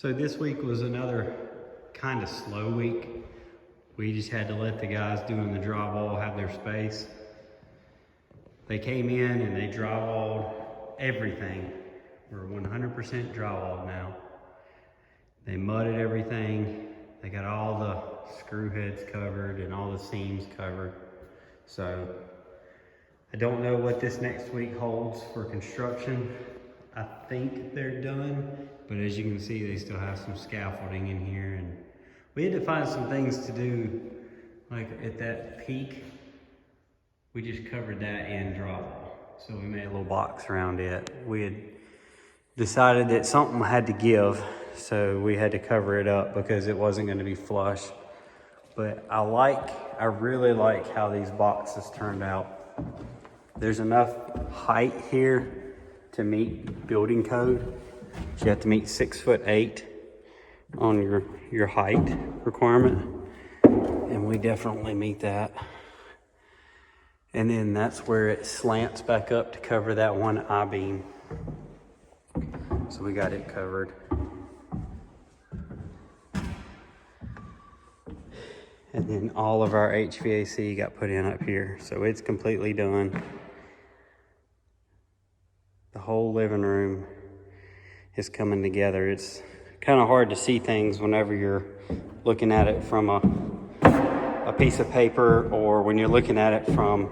So this week was another kind of slow week. We just had to let the guys doing the drywall have their space. They came in and they drywalled everything. We're 100% drywalled now. They mudded everything. They got all the screw heads covered and all the seams covered. So I don't know what this next week holds for construction. I think they're done, but as you can see, they still have some scaffolding in here, and we had to find some things to do, like at that peak, we just covered that in drywall. So we made a little box around it. We had decided that something had to give, so we had to cover it up because it wasn't going to be flush. But I really like how these boxes turned out. There's enough height here to meet building code. You have to meet 6'8" on your height requirement, and we definitely meet that. And then that's where it slants back up to cover that one I-beam. So we got it covered. And then all of our HVAC got put in up here, so it's completely done. The whole living room is coming together. It's kind of hard to see things whenever you're looking at it from a piece of paper, or when you're looking at it from,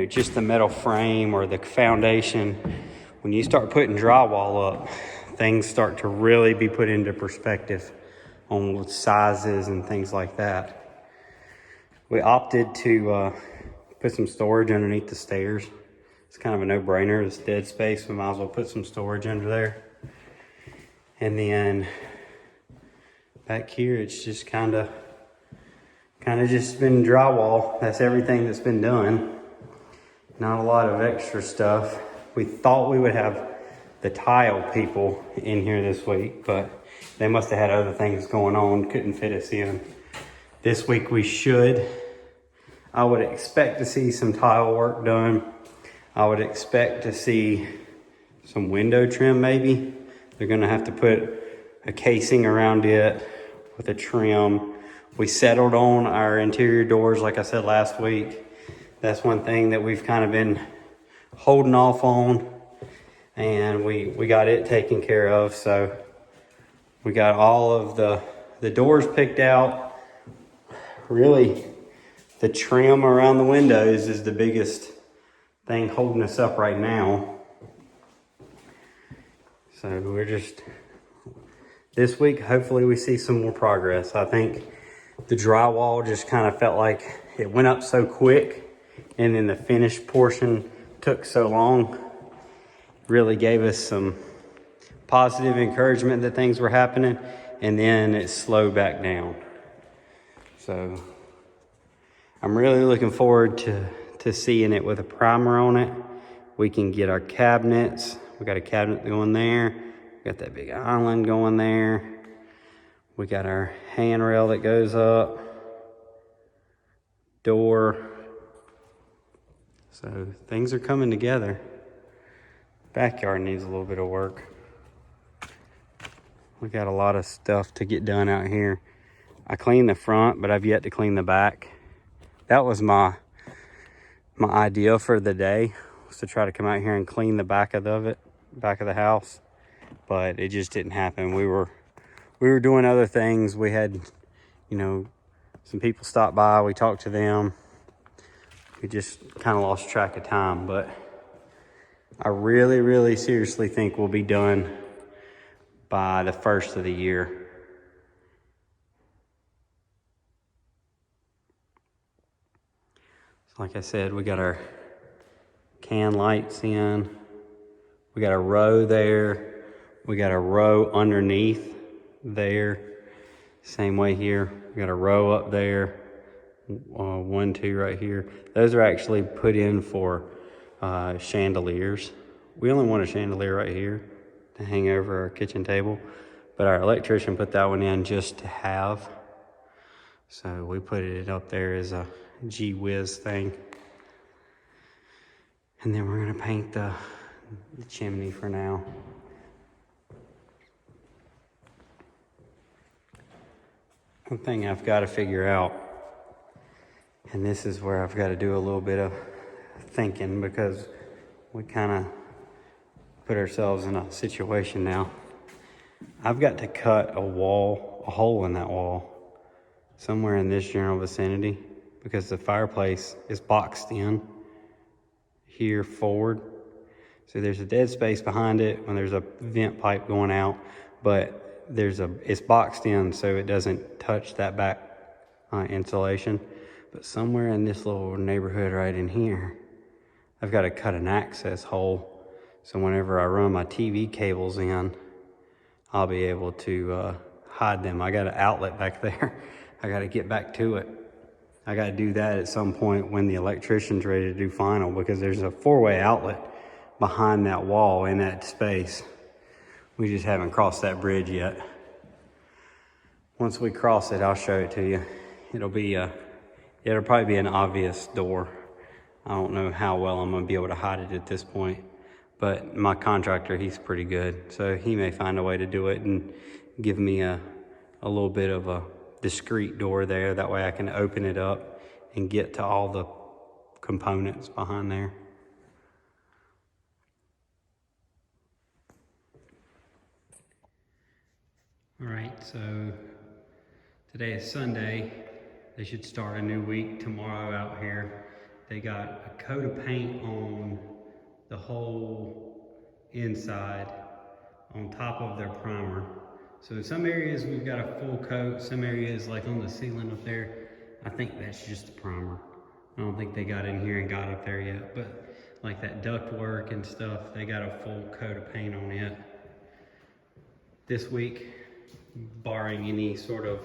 just the metal frame or the foundation. When you start putting drywall up, things start to really be put into perspective on sizes and things like that. We opted to put some storage underneath the stairs. It's kind of a no-brainer. It's dead space. We might as well put some storage under there. And then back here, it's just kind of just been drywall. That's everything that's been done. Not a lot of extra stuff. We thought we would have the tile people in here this week, but they must have had other things going on, couldn't fit us in. This week we should. I would expect to see some tile work done. I would expect to see some window trim maybe. They're gonna have to put a casing around it with a trim. We settled on our interior doors, like I said last week. That's one thing that we've kind of been holding off on, and we got it taken care of. So we got all of the doors picked out. Really, the trim around the windows is the biggest thing holding us up right now. So we're just, this week, hopefully we see some more progress. I think the drywall just kind of felt like it went up so quick, and then the finished portion took so long. Really gave us some positive encouragement that things were happening, and then it slowed back down. So I'm really looking forward to seeing it with a primer on it. We can get our cabinets. We got a cabinet going there. We got that big island going there. We got our handrail that goes up. Door. So things are coming together. Backyard needs a little bit of work. We got a lot of stuff to get done out here. I cleaned the front, but I've yet to clean the back. That was my idea for the day, was to try to come out here and clean the back of the house, but it just didn't happen. We were doing other things. We had, some people stop by. We talked to them. We just kind of lost track of time, but I really, really seriously think we'll be done by the first of the year. Like I said, we got our can lights in. We got a row there. We got a row underneath there. Same way here. We got a row up there. 1, 2 right here. Those are actually put in for chandeliers. We only want a chandelier right here to hang over our kitchen table, but our electrician put that one in just to have. So we put it up there as a gee whiz thing. And then we're gonna paint the chimney for now. One thing I've got to figure out, and this is where I've got to do a little bit of thinking, because we kind of put ourselves in a situation now. I've got to cut a hole in that wall somewhere in this general vicinity, because the fireplace is boxed in here forward. So there's a dead space behind it when there's a vent pipe going out, but it's boxed in so it doesn't touch that back insulation. But somewhere in this little neighborhood right in here, I've got to cut an access hole. So whenever I run my TV cables in, I'll be able to hide them. I got an outlet back there. I got to get back to it. I got to do that at some point when the electrician's ready to do final, because there's a 4-way outlet behind that wall in that space. We just haven't crossed that bridge yet. Once we cross it, I'll show it to you. It'll probably be an obvious door. I don't know how well I'm gonna be able to hide it at this point, but my contractor, he's pretty good. So he may find a way to do it and give me a little bit of a discreet door there. That way I can open it up and get to all the components behind there. All right, so today is Sunday. They should start a new week tomorrow out here. They got a coat of paint on the whole inside on top of their primer. So in some areas we've got a full coat, some areas like on the ceiling up there, I think that's just the primer. I don't think they got in here and got up there yet, but like that duct work and stuff, they got a full coat of paint on it. This week, barring any sort of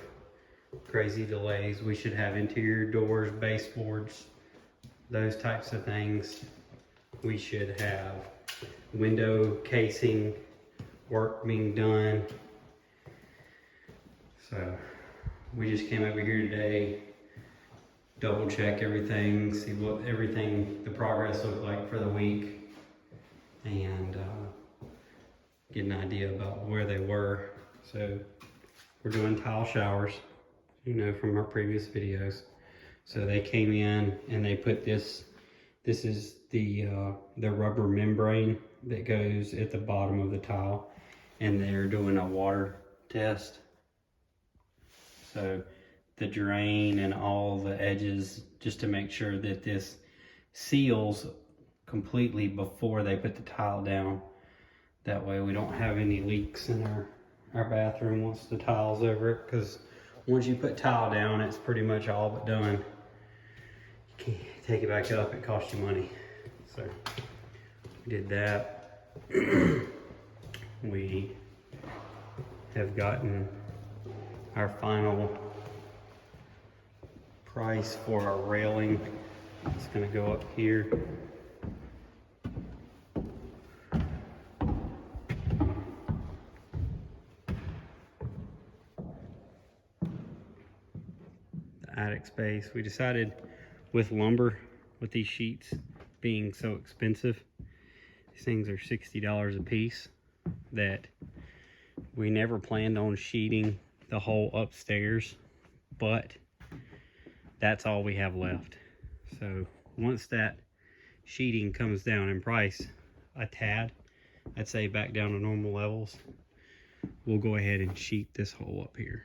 crazy delays, we should have interior doors, baseboards, those types of things. We should have window casing work being done. So we just came over here today, double check everything, see what the progress looked like for the week, and get an idea about where they were. So we're doing tile showers, you know, from our previous videos. So they came in and they put this is the rubber membrane that goes at the bottom of the tile, and they're doing a water test. So the drain and all the edges, just to make sure that this seals completely before they put the tile down. That way we don't have any leaks in our bathroom once the tile's over it, because once you put tile down, it's pretty much all but done. You can't take it back up, it costs you money. So we did that. We have gotten our final price for our railing. It's gonna go up here. Attic space. We decided with lumber, with these sheets being so expensive, these things are $60 a piece, that we never planned on sheeting the whole upstairs, but that's all we have left. So once that sheeting comes down in price a tad, I'd say back down to normal levels, we'll go ahead and sheet this hole up here.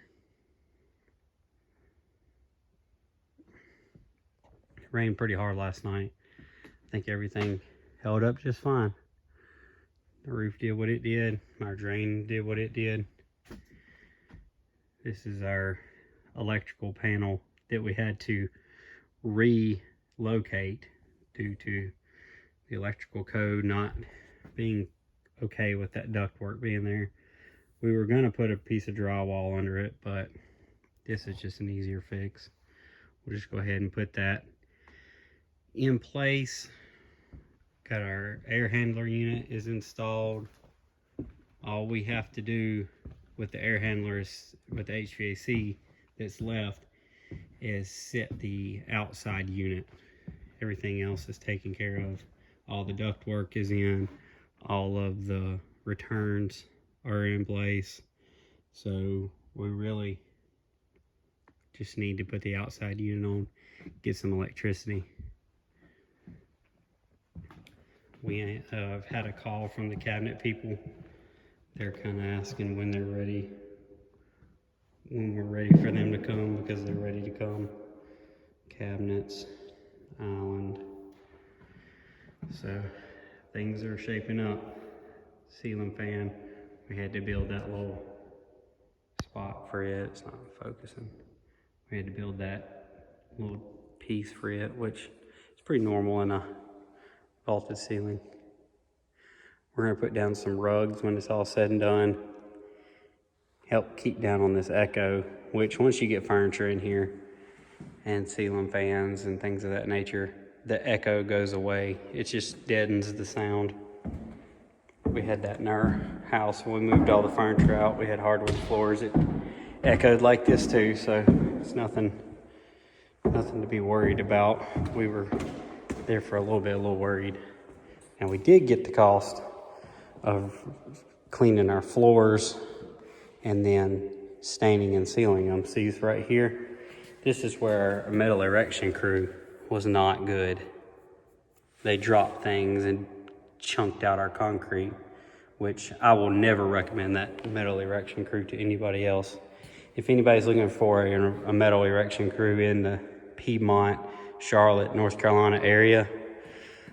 It rained pretty hard last night. I think everything held up just fine. The roof did what it did. Our drain did what it did. This is our electrical panel that we had to relocate due to the electrical code not being okay with that ductwork being there. We were going to put a piece of drywall under it, but this is just an easier fix. We'll just go ahead and put that in place. Got our air handler unit is installed. All we have to do with the air handler is, with the HVAC that's left, is set the outside unit. Everything else is taken care of. All the duct work is in, all of the returns are in place. So we really Just need to put the outside unit on, get some electricity. We have had a call from the cabinet people. They're kind of asking when they're ready, when we're ready for them to come, because they're ready to come. Cabinets, island. So things are shaping up. Ceiling fan, we had to build that little spot for it. It's not focusing. We had to build that little piece for it, which is pretty normal in a vaulted ceiling. We're gonna put down some rugs when it's all said and done. Help keep down on this echo, which once you get furniture in here and ceiling fans and things of that nature, the echo goes away. It just deadens the sound. We had that in our house when we moved all the furniture out. We had hardwood floors. It echoed like this too, so it's nothing to be worried about. We were there for a little worried. And we did get the cost of cleaning our floors and then staining and sealing them. See right here? This is where our metal erection crew was not good. They dropped things and chunked out our concrete, which I will never recommend that metal erection crew to anybody else. If anybody's looking for a metal erection crew in the Piedmont, Charlotte, North Carolina area,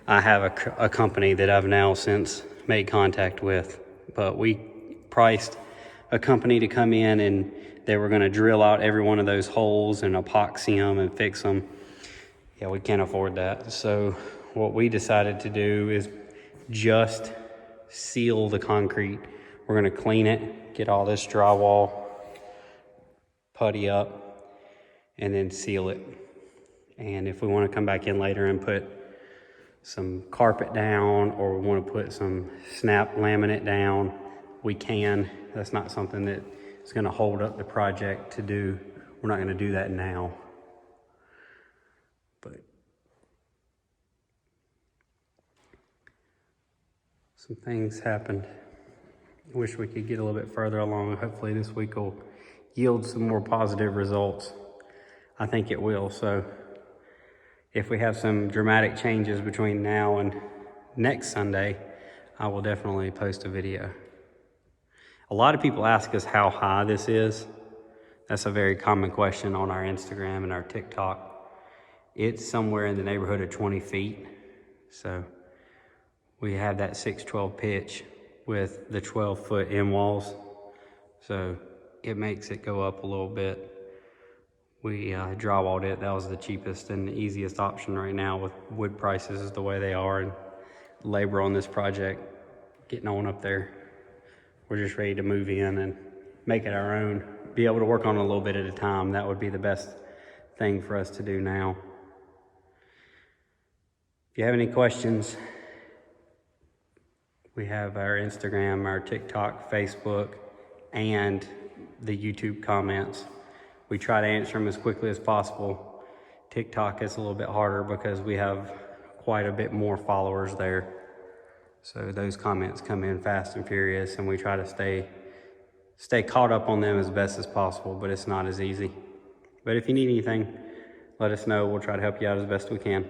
I have a company that I've now since made contact with. But we priced a company to come in and they were gonna drill out every one of those holes and epoxy them and fix them. Yeah, we can't afford that. So what we decided to do is just seal the concrete. We're gonna clean it, get all this drywall, putty up, and then seal it. And if we wanna come back in later and put some carpet down, or we wanna put some snap laminate down, we can. That's not something that is gonna hold up the project to do. We're not gonna do that now. But some things happened. I wish we could get a little bit further along. Hopefully this week will yield some more positive results. I think it will. So if we have some dramatic changes between now and next Sunday, I will definitely post a video. A lot of people ask us how high this is. That's a very common question on our Instagram and our TikTok. It's somewhere in the neighborhood of 20 feet. So we have that 612 pitch with the 12-foot end walls. So it makes it go up a little bit. We drywalled it. That was the cheapest and easiest option right now with wood prices the way they are and labor on this project getting on up there. We're just ready to move in and make it our own. Be able to work on it a little bit at a time. That would be the best thing for us to do now. If you have any questions, we have our Instagram, our TikTok, Facebook, and the YouTube comments. We try to answer them as quickly as possible. TikTok is a little bit harder because we have quite a bit more followers there. So those comments come in fast and furious, and we try to stay caught up on them as best as possible, but it's not as easy. But if you need anything, let us know. We'll try to help you out as best we can.